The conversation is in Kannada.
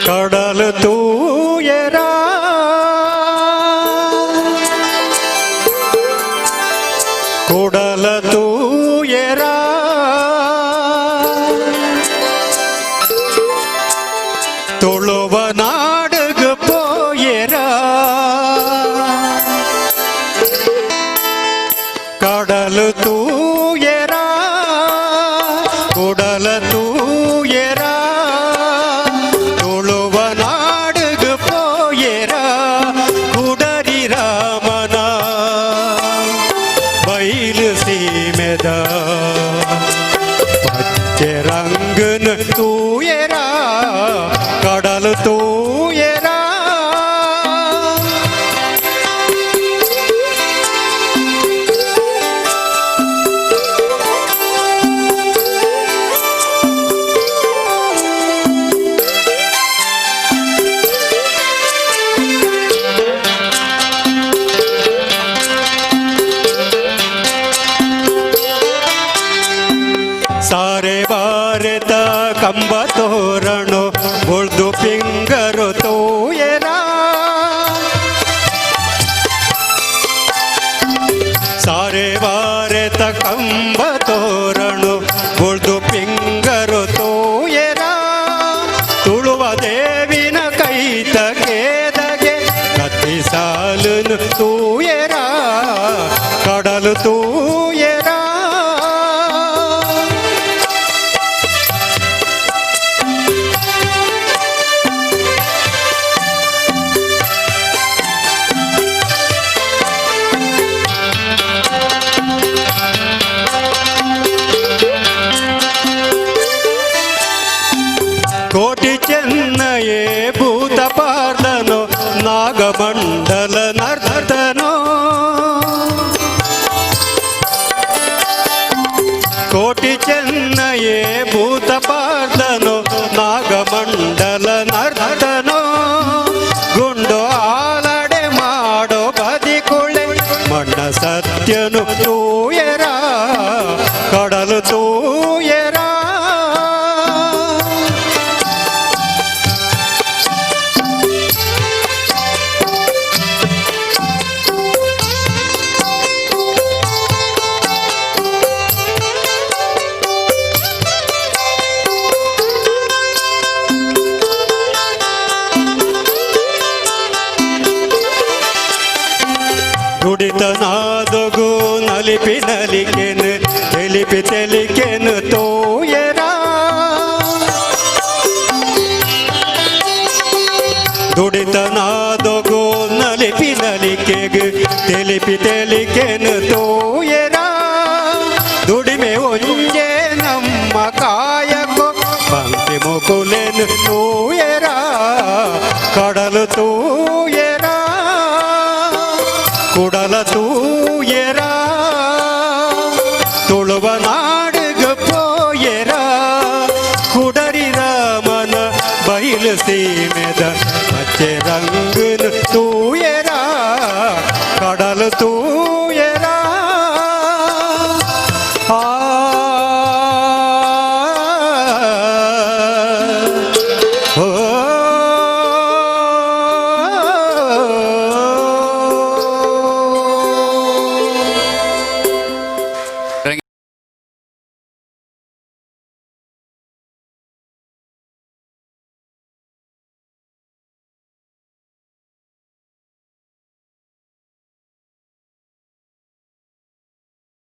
கடல் தூயரா குடல தூயரா தொழுவ நாடுகு போயரா கடல் தூயரா குடல தூயரா தொழுவ நாடுகு போயரா குடரி ராமனா ಬೈಲು ಸೀಮೆದ ಪಚ್ಚೆ ರಂಗನ ತೂಯರ ಕಡಲು ತೂಯರ सारे भारत कंब तोरणो बुर्दु पिंगरो तोयरा सारे भारत कंब तोरणो बुर्दु पिंगरो तोयरा तुಳುವ ದೇವಿನ ಕೈತಗೆದಗೆ ಕತ್ತಿ ಸಾಲನು ತೂಯರ ಕಡಲು ತೂಯರ ಕೋಟಿ ಚೆನ್ನಯೇ ಭೂತ ಪಾರ್ದನೋ ನಾಗಮಂಡಲ ನರ್ತನೋ ಕೋಟಿ ಚೆನ್ನಯೇ ಭೂತ ಪಾರ್ದನೋ ನಾಗಮಂಡಲ ನರ್ತನೋ ಗುಂಡು ಆಲಡೆ ಮಾಡೋ ಬದಿಕುಳೆ ಮಣ್ಣ ಸತ್ಯನು ತೂಯರ ಕಡಲು ತೂಯರ ನುಡಿತನಾದಗು ನಲಿಪಿ ನಲಿಕೆನು ತೆಲಿಪಿ ತೆಲಿಕೆನು ತೋಯರ ದುಡಿತನಾದಗು ನಲಿಪಿ ನಲಿಕೆಗು ತೆಲಿಪಿ ತೆಲಿಕೆನು ತೋಯರ ದುಡಿಮೆ ಒಂಜೆ ನಮ್ಮ ಕಾಯಕೋ ಪಂಕ್ತಿ ಮುಕುಲೆನು ತೋಯರ ಕಡಲು ತೂಯರ ಕುಡಲ ತೂಯರ ತುಳುವ ನಾಡುಗ ಪೋಯರ ಕುಡರಿ ರಾಮನ ಬಯಲು ಸೀಮೆ